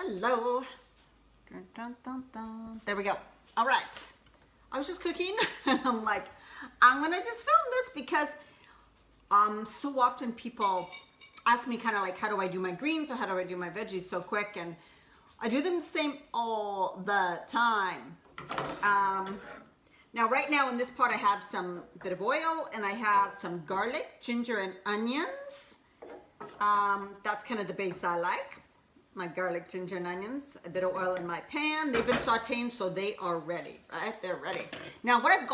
Hello. Dun, dun, dun, dun. There we go. All right. I was just cooking and I'm like, I'm gonna just film this because so often people ask me kind of like, how do I do my greens or how do I do my veggies so quick? And I do them the same all the time. Now right now in this pot I have some bit of oil and I have some garlic, ginger and onions. That's kind of the base I like. My garlic, ginger and onions, a bit of oil in my pan. They've been sauteing, so they are ready, right? They're ready. Now what I've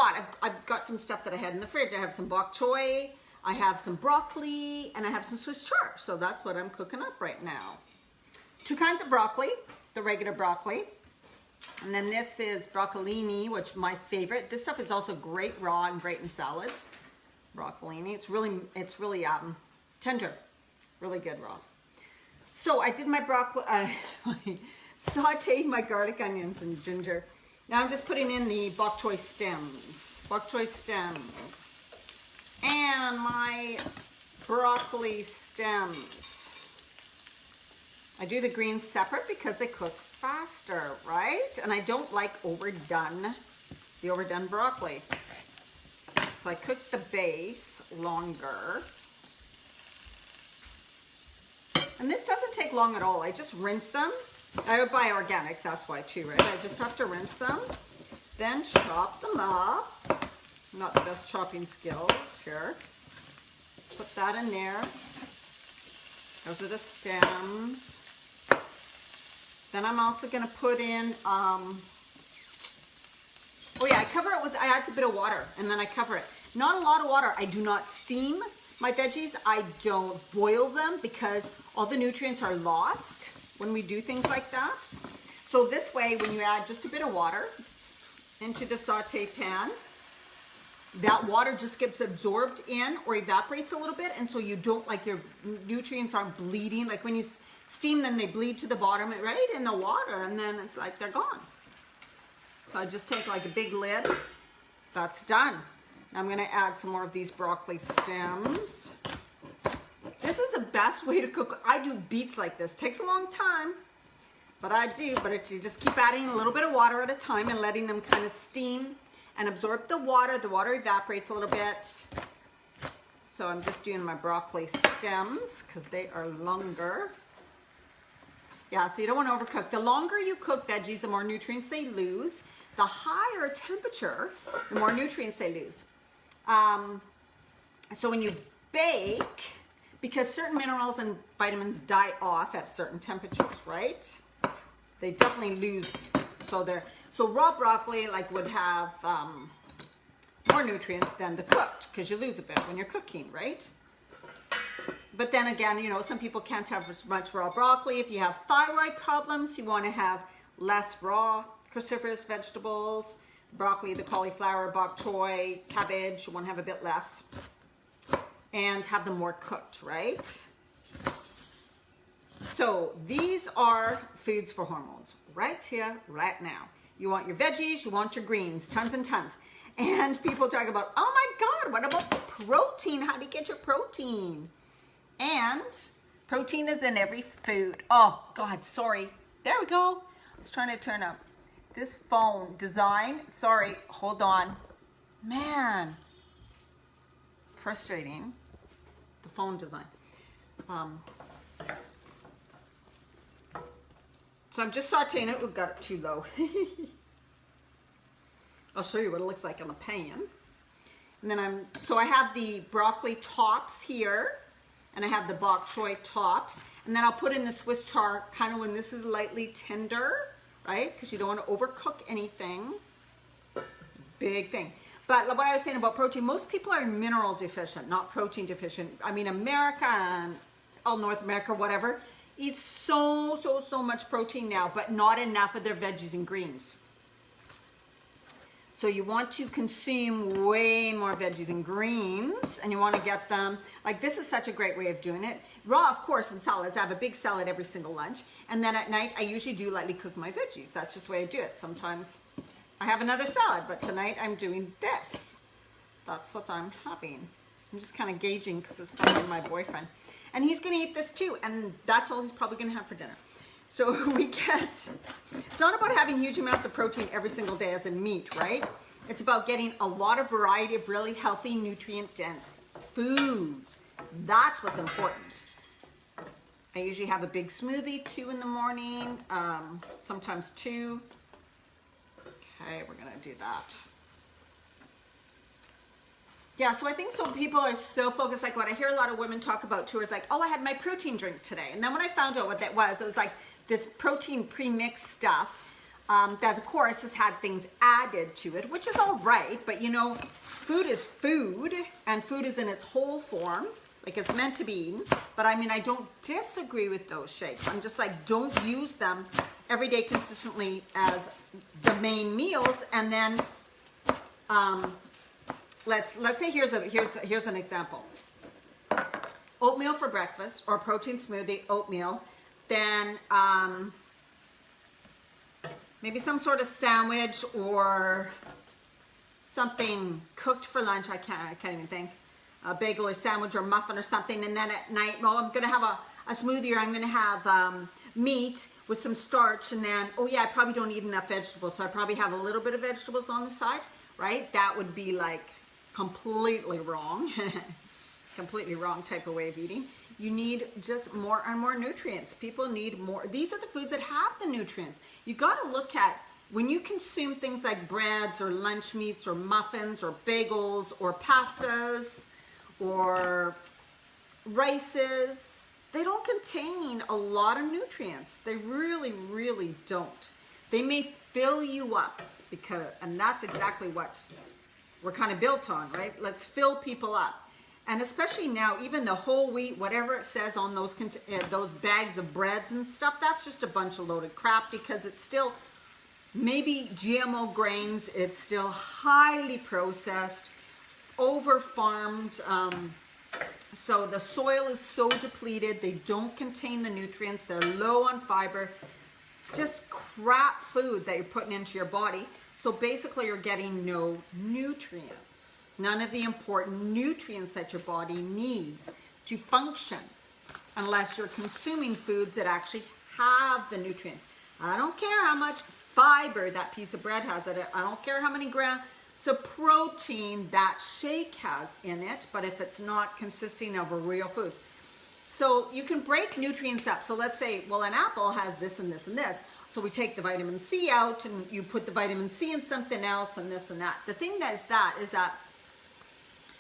got some stuff that I had in the fridge. I have some bok choy, I have some broccoli, and I have some Swiss chard. So that's what I'm cooking up right now. Two kinds of broccoli, the regular broccoli. And then this is broccolini, which my favorite. This stuff is also great raw and great in salads. Broccolini, it's really tender, really good raw. So I did my broccoli, sauteed my garlic, onions, and ginger. Now I'm just putting in the bok choy stems, and my broccoli stems. I do the greens separate because they cook faster, right? And I don't like the overdone broccoli. So I cook the base longer. And this doesn't take long at all. I just rinse them. I would buy organic, that's why too, right? I just have to rinse them, then chop them up. Not the best chopping skills here. Put that in there. Those are the stems. Then I'm also gonna put in, I cover it with, I add a bit of water and then I cover it. Not a lot of water. I do not steam my veggies. I don't boil them because all the nutrients are lost when we do things like that. So this way, when you add just a bit of water into the saute pan, that water just gets absorbed in or evaporates a little bit, and so you don't, like, your nutrients aren't bleeding. Like when you steam them, they bleed to the bottom, right, in the water, and then it's like they're gone. So I just take like a big lid. That's done. I'm gonna add some more of these broccoli stems. This is the best way to cook. I do beets like this. Takes a long time, but I do. But you just keep adding a little bit of water at a time and letting them kind of steam and absorb the water. The water evaporates a little bit. So I'm just doing my broccoli stems because they are longer. Yeah, so you don't want to overcook. The longer you cook veggies, the more nutrients they lose. The higher temperature, the more nutrients they lose. So when you bake, because certain minerals and vitamins die off at certain temperatures, right? They definitely lose. So raw broccoli would have more nutrients than the cooked, because you lose a bit when you're cooking, right? But then again, some people can't have as much raw broccoli. If you have thyroid problems, you want to have less raw cruciferous vegetables. Broccoli, the cauliflower, bok choy, cabbage, you want to have a bit less. And have them more cooked, right? So these are foods for hormones, right here, right now. You want your veggies, you want your greens, tons and tons. And people talk about, oh my God, what about protein? How do you get your protein? And protein is in every food. Oh God, sorry. There we go. I was trying to turn up this phone design. Sorry, hold on. Man, frustrating. The phone design. So I'm just sauteing it. We've got it too low. I'll show you what it looks like in the pan. And then so I have the broccoli tops here, and I have the bok choy tops, and then I'll put in the Swiss chard kind of when this is lightly tender, right? Because you don't want to overcook anything. Big thing. But what I was saying about protein, most people are mineral deficient, not protein deficient. I mean, America and all North America, whatever, eats so much protein now, but not enough of their veggies and greens. So you want to consume way more veggies and greens, and you want to get them, like this is such a great way of doing it. Raw, of course, in salads. I have a big salad every single lunch. And then at night, I usually do lightly cook my veggies. That's just the way I do it. Sometimes I have another salad, but tonight I'm doing this. That's what I'm having. I'm just kind of gauging because it's probably my boyfriend. And he's going to eat this too, and that's all he's probably going to have for dinner. So we get, it's not about having huge amounts of protein every single day as in meat, right? It's about getting a lot of variety of really healthy, nutrient-dense foods. That's what's important. I usually have a big smoothie, 2 in the morning, sometimes 2. Okay, we're gonna do that. Yeah, so I think so people are so focused, like what I hear a lot of women talk about too is like, oh, I had my protein drink today. And then when I found out what that was, it was like this protein pre-mixed stuff that of course has had things added to it, which is all right, but you know, food is food and food is in its whole form, like it's meant to be eaten. But I mean, I don't disagree with those shakes. I'm just like, don't use them every day consistently as the main meals. And then, let's say here's an example. Oatmeal for breakfast or protein smoothie, oatmeal, then maybe some sort of sandwich or something cooked for lunch. I can't even think. A bagel or sandwich or muffin or something. And then at night, well, I'm gonna have a smoothie, or I'm gonna have meat with some starch. And then, oh yeah, I probably don't eat enough vegetables, so I probably have a little bit of vegetables on the side, right? That would be like completely wrong. Completely wrong type of way of eating. You need just more and more nutrients. People need more. These are the foods that have the nutrients. You got to look at when you consume things like breads or lunch meats or muffins or bagels or pastas or rices, they don't contain a lot of nutrients. They really, really don't. They may fill you up because, and that's exactly what we're kind of built on, right? Let's fill people up. And especially now, even the whole wheat, whatever it says on those bags of breads and stuff, that's just a bunch of loaded crap because it's still maybe GMO grains. It's still highly processed, over-farmed. So the soil is so depleted. They don't contain the nutrients. They're low on fiber. Just crap food that you're putting into your body. So basically you're getting no nutrients. None of the important nutrients that your body needs to function unless you're consuming foods that actually have the nutrients. I don't care how much fiber that piece of bread has in it. I don't care how many grams of protein that shake has in it, but if it's not consisting of real foods. So you can break nutrients up. So let's say, well, an apple has this and this and this. So we take the vitamin C out and you put the vitamin C in something else and this and that. The thing is that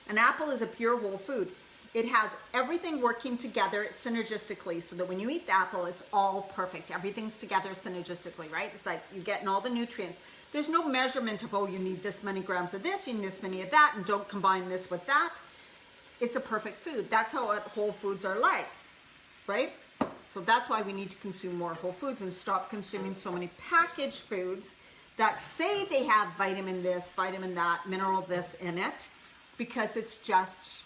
an apple is a pure whole food. It has everything working together synergistically so that when you eat the apple, it's all perfect. Everything's together synergistically, right? It's like you're getting all the nutrients. There's no measurement of, oh, you need this many grams of this, you need this many of that, and don't combine this with that. It's a perfect food. That's how whole foods are like, right? So that's why we need to consume more whole foods and stop consuming so many packaged foods that say they have vitamin this, vitamin that, mineral this in it, because it's just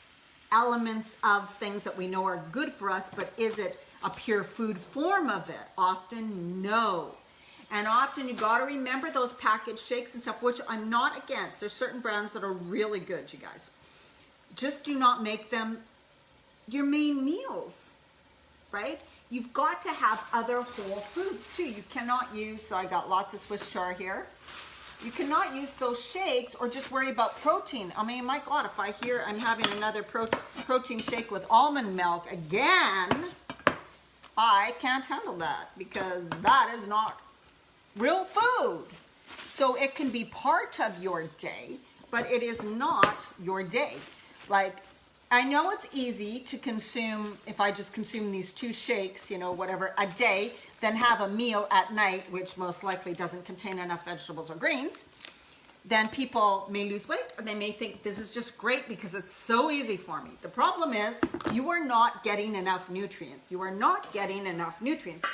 elements of things that we know are good for us, but is it a pure food form of it? Often, no. And often you got to remember those packaged shakes and stuff, which I'm not against. There's certain brands that are really good, you guys. Just do not make them your main meals, right? You've got to have other whole foods too. You cannot use, so I got lots of Swiss chard here. You cannot use those shakes or just worry about protein. I mean, my God, if I hear I'm having another protein shake with almond milk again, I can't handle that because that is not real food. So it can be part of your day, but it is not your day. Like, I know it's easy to consume, if I just consume these 2 shakes, you know, whatever, a day, then have a meal at night, which most likely doesn't contain enough vegetables or greens, then people may lose weight or they may think this is just great because it's so easy for me. The problem is you are not getting enough nutrients. You are not getting enough nutrients.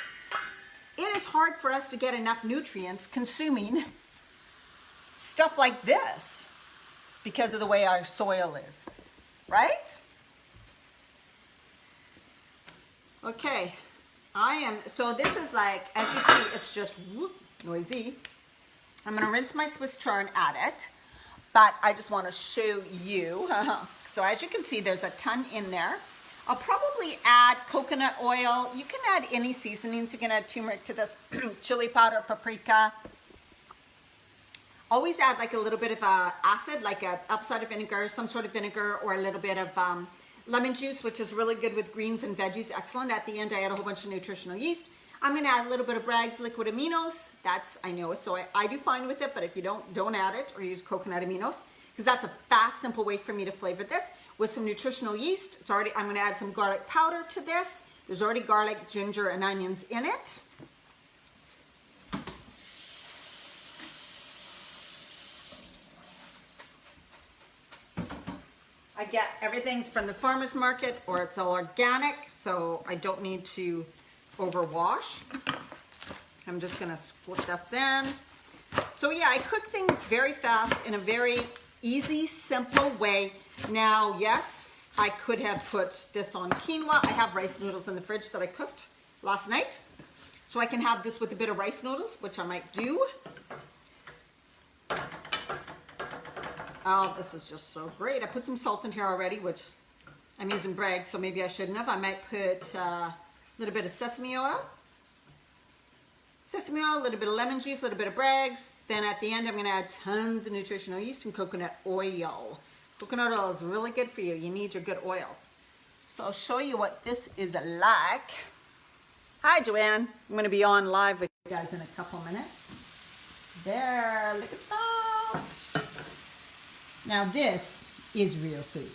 It is hard for us to get enough nutrients consuming stuff like this because of the way our soil is. Right? Okay, so this is like, as you see, it's just noisy. I'm gonna rinse my Swiss chard and add it, but I just wanna show you. So as you can see, there's a ton in there. I'll probably add coconut oil. You can add any seasonings. You can add turmeric to this, chili powder, paprika. Always add like a little bit of acid, like a apple cider vinegar, some sort of vinegar, or a little bit of lemon juice, which is really good with greens and veggies. Excellent. At the end, I add a whole bunch of nutritional yeast. I'm going to add a little bit of Bragg's liquid aminos. That's, I know, so I do fine with it, but if you don't add it, or use coconut aminos, because that's a fast, simple way for me to flavor this with some nutritional yeast. It's already, I'm going to add some garlic powder to this. There's already garlic, ginger, and onions in it. I get everything's from the farmer's market, or it's all organic, so I don't need to overwash. I'm just gonna squirt this in. So yeah, I cook things very fast in a very easy, simple way. Now, yes, I could have put this on quinoa. I have rice noodles in the fridge that I cooked last night. So I can have this with a bit of rice noodles, which I might do. Oh, this is just so great. I put some salt in here already, which I'm using Bragg's, so maybe I shouldn't have. I might put a little bit of sesame oil. Sesame oil, a little bit of lemon juice, a little bit of Bragg's. Then at the end, I'm going to add tons of nutritional yeast and coconut oil. Coconut oil is really good for you. You need your good oils. So I'll show you what this is like. Hi, Joanne. I'm going to be on live with you guys in a couple minutes. There, look at that. Now this is real food.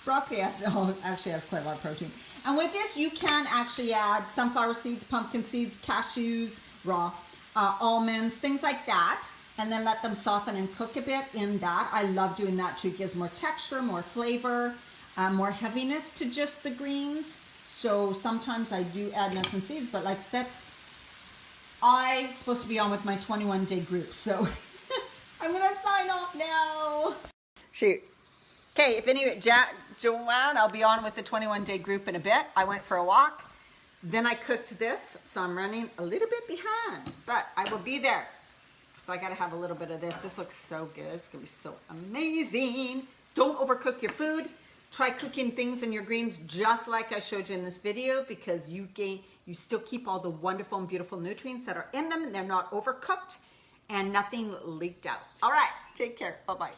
Broccoli actually has quite a lot of protein. And with this, you can actually add sunflower seeds, pumpkin seeds, cashews, raw, almonds, things like that. And then let them soften and cook a bit in that. I love doing that too. It gives more texture, more flavor, more heaviness to just the greens. So sometimes I do add nuts and seeds, but like I said, I'm supposed to be on with my 21-day group. So I'm gonna sign off now. Shoot. Okay, if any, Joanne, I'll be on with the 21-day group in a bit. I went for a walk, then I cooked this, so I'm running a little bit behind, but I will be there. So I gotta have a little bit of this. This looks so good. It's gonna be so amazing. Don't overcook your food. Try cooking things in your greens just like I showed you in this video, because you still keep all the wonderful and beautiful nutrients that are in them. They're not overcooked and nothing leaked out. All right, take care. Bye-bye.